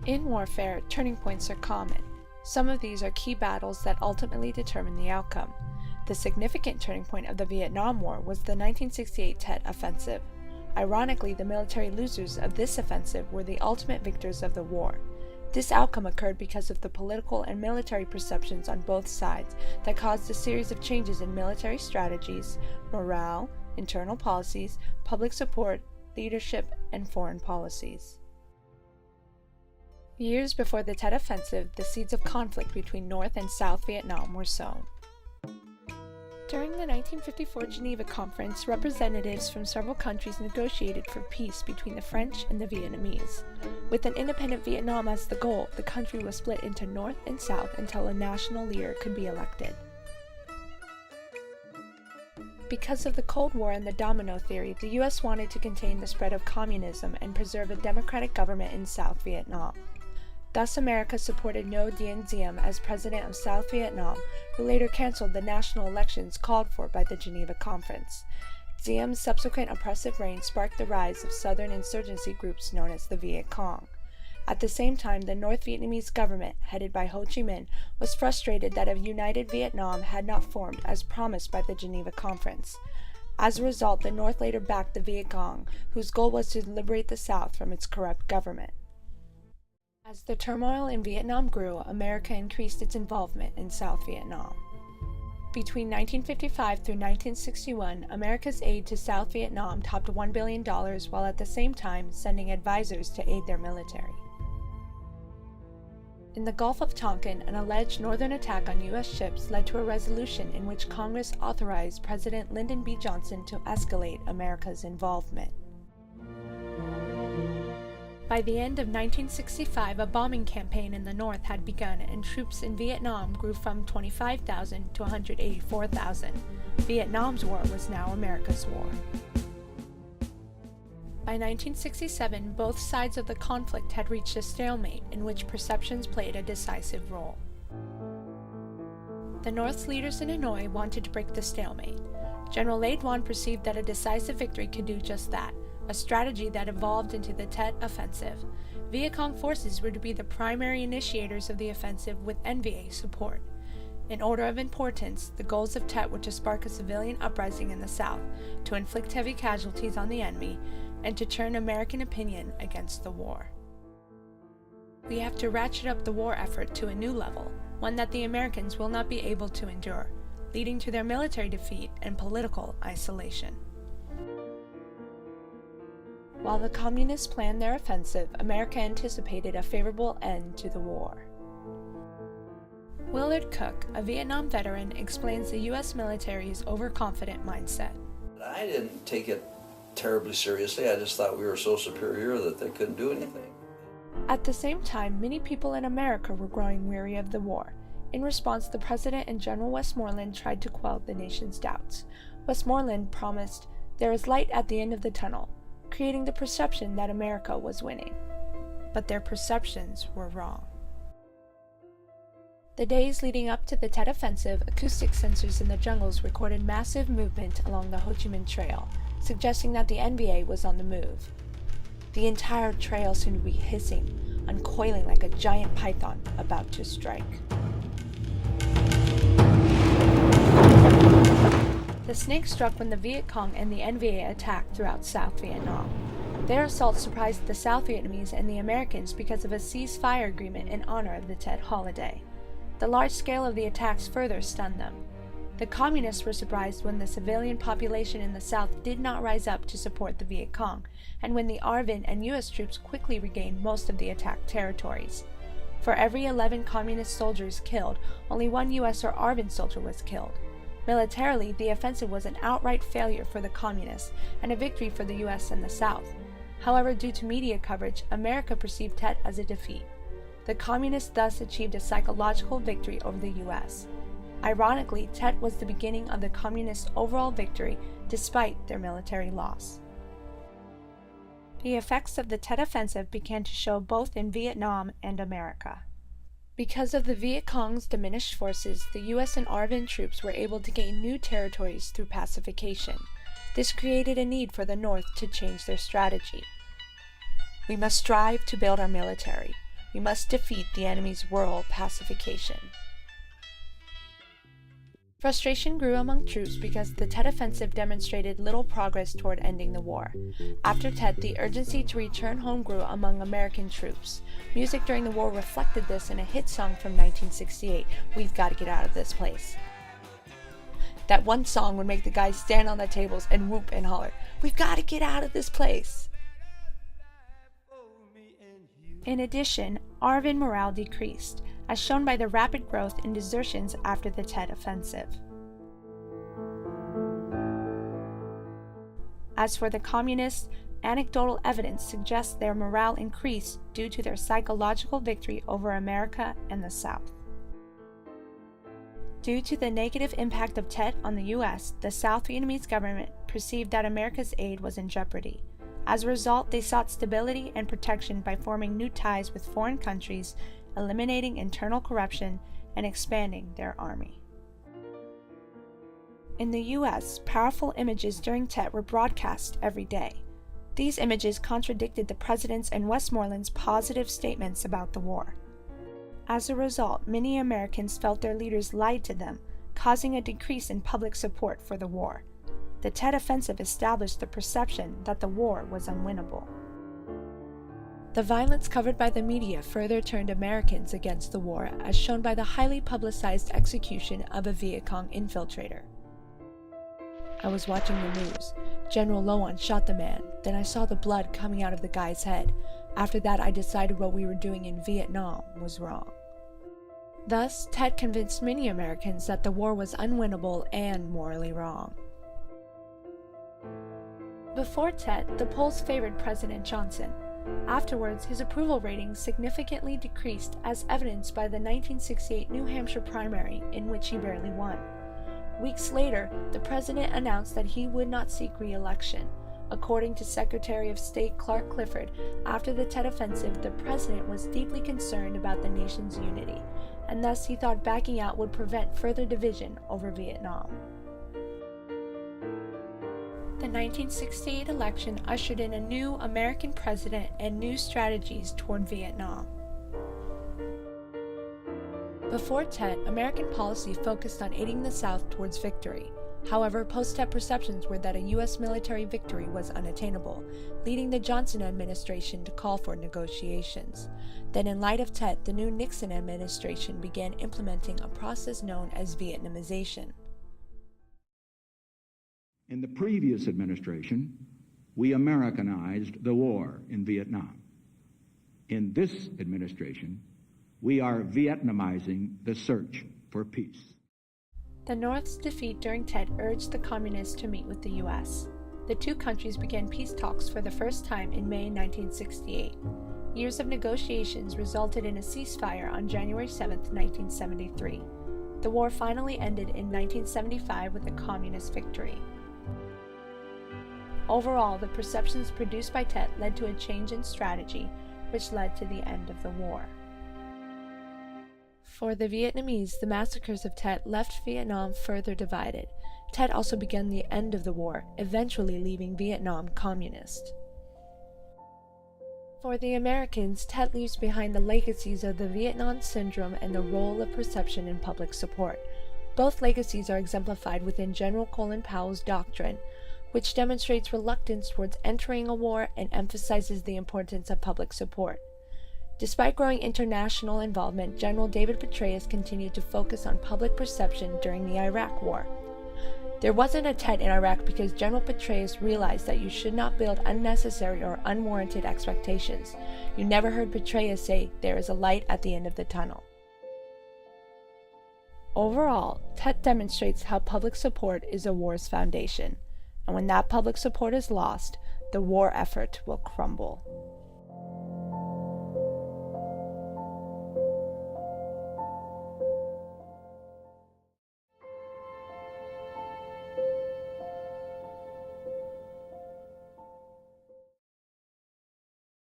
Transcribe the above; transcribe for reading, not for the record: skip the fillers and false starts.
In warfare, turning points are common. Some of these are key battles that ultimately determine the outcome. The significant turning point of the Vietnam War was the 1968 Tet Offensive. Ironically, the military losers of this offensive were the ultimate victors of the war. This outcome occurred because of the political and military perceptions on both sides that caused a series of changes in military strategies, morale, internal policies, public support, leadership, and foreign policies. Years before the Tet Offensive, the seeds of conflict between North and South Vietnam were sown. During the 1954 Geneva Conference, representatives from several countries negotiated for peace between the French and the Vietnamese. With an independent Vietnam as the goal, the country was split into North and South until a national leader could be elected. Because of the Cold War and the domino theory, the U.S. wanted to contain the spread of communism and preserve a democratic government in South Vietnam. Thus, America supported Ngo Dinh Diem as president of South Vietnam, who later canceled the national elections called for by the Geneva Conference. Diem's subsequent oppressive reign sparked the rise of southern insurgency groups known as the Viet Cong. At the same time, the North Vietnamese government, headed by Ho Chi Minh, was frustrated that a united Vietnam had not formed as promised by the Geneva Conference. As a result, the North later backed the Viet Cong, whose goal was to liberate the South from its corrupt government. As the turmoil in Vietnam grew, America increased its involvement in South Vietnam. Between 1955 through 1961, America's aid to South Vietnam topped $1 billion, while at the same time sending advisors to aid their military. In the Gulf of Tonkin, an alleged northern attack on U.S. ships led to a resolution in which Congress authorized President Lyndon B. Johnson to escalate America's involvement. By the end of 1965, a bombing campaign in the North had begun, and troops in Vietnam grew from 25,000 to 184,000. Vietnam's war was now America's war. By 1967, both sides of the conflict had reached a stalemate in which perceptions played a decisive role. The North's leaders in Hanoi wanted to break the stalemate. General Lê Duan perceived that a decisive victory could do just that, a strategy that evolved into the Tet Offensive. Viet Cong forces were to be the primary initiators of the offensive with NVA support. In order of importance, the goals of Tet were to spark a civilian uprising in the South, to inflict heavy casualties on the enemy, and to turn American opinion against the war. We have to ratchet up the war effort to a new level, one that the Americans will not be able to endure, leading to their military defeat and political isolation. While the Communists planned their offensive, America anticipated a favorable end to the war. Willard Cook, a Vietnam veteran, explains the U.S. military's overconfident mindset. I didn't take it terribly seriously. I just thought we were so superior that they couldn't do anything. At the same time, many people in America were growing weary of the war. In response, the President and General Westmoreland tried to quell the nation's doubts. Westmoreland promised, "There is light at the end of the tunnel," creating the perception that America was winning. But their perceptions were wrong. The days leading up to the Tet Offensive, acoustic sensors in the jungles recorded massive movement along the Ho Chi Minh Trail, suggesting that the NVA was on the move. The entire trail seemed to be hissing, uncoiling like a giant python about to strike. The snake struck when the Viet Cong and the NVA attacked throughout South Vietnam. Their assault surprised the South Vietnamese and the Americans because of a ceasefire agreement in honor of the Tet holiday. The large scale of the attacks further stunned them. The Communists were surprised when the civilian population in the South did not rise up to support the Viet Cong, and when the ARVN and U.S. troops quickly regained most of the attacked territories. For every 11 Communist soldiers killed, only one U.S. or ARVN soldier was killed. Militarily, the offensive was an outright failure for the Communists and a victory for the U.S. and the South. However, due to media coverage, America perceived Tet as a defeat. The Communists thus achieved a psychological victory over the U.S. Ironically, Tet was the beginning of the Communists' overall victory despite their military loss. The effects of the Tet Offensive began to show both in Vietnam and America. Because of the Viet Cong's diminished forces, the U.S. and ARVN troops were able to gain new territories through pacification. This created a need for the North to change their strategy. "We must strive to build our military. We must defeat the enemy's rural pacification. Frustration grew among troops because the Tet Offensive demonstrated little progress toward ending the war. After Tet, the urgency to return home grew among American troops. Music during the war reflected this in a hit song from 1968, "We've Got to Get Out of This Place." That one song would make the guys stand on the tables and whoop and holler, "We've got to get out of this place!" In addition, ARVN morale decreased, as shown by the rapid growth in desertions after the Tet Offensive. As for the communists, anecdotal evidence suggests their morale increased due to their psychological victory over America and the South. Due to the negative impact of Tet on the U.S., the South Vietnamese government perceived that America's aid was in jeopardy. As a result, they sought stability and protection by forming new ties with foreign countries, eliminating internal corruption, and expanding their army. In the U.S., powerful images during Tet were broadcast every day. These images contradicted the President's and Westmoreland's positive statements about the war. As a result, many Americans felt their leaders lied to them, causing a decrease in public support for the war. The Tet Offensive established the perception that the war was unwinnable. The violence covered by the media further turned Americans against the war, as shown by the highly publicized execution of a Viet Cong infiltrator. I was watching the news. General Loan shot the man, then I saw the blood coming out of the guy's head. After that, I decided what we were doing in Vietnam was wrong. Thus, Tet convinced many Americans that the war was unwinnable and morally wrong. Before Tet, the polls favored President Johnson. Afterwards, his approval ratings significantly decreased, as evidenced by the 1968 New Hampshire primary, in which he barely won. Weeks later, the president announced that he would not seek re-election. According to Secretary of State Clark Clifford, after the Tet Offensive, the president was deeply concerned about the nation's unity, and thus he thought backing out would prevent further division over Vietnam. The 1968 election ushered in a new American president and new strategies toward Vietnam. Before Tet, American policy focused on aiding the South towards victory. However, post-Tet perceptions were that a U.S. military victory was unattainable, leading the Johnson administration to call for negotiations. Then, in light of Tet, the new Nixon administration began implementing a process known as Vietnamization. In the previous administration, we Americanized the war in Vietnam. In this administration, we are Vietnamizing the search for peace. The North's defeat during Tet urged the Communists to meet with the U.S. The two countries began peace talks for the first time in May 1968. Years of negotiations resulted in a ceasefire on January 7, 1973. The war finally ended in 1975 with a Communist victory. Overall, the perceptions produced by Tet led to a change in strategy, which led to the end of the war. For the Vietnamese, the massacres of Tet left Vietnam further divided. Tet also began the end of the war, eventually leaving Vietnam communist. For the Americans, Tet leaves behind the legacies of the Vietnam Syndrome and the role of perception in public support. Both legacies are exemplified within General Colin Powell's doctrine, which demonstrates reluctance towards entering a war and emphasizes the importance of public support. Despite growing international involvement, General David Petraeus continued to focus on public perception during the Iraq War. There wasn't a Tet in Iraq because General Petraeus realized that you should not build unnecessary or unwarranted expectations. You never heard Petraeus say, "There is a light at the end of the tunnel." Overall, Tet demonstrates how public support is a war's foundation, and when that public support is lost, the war effort will crumble.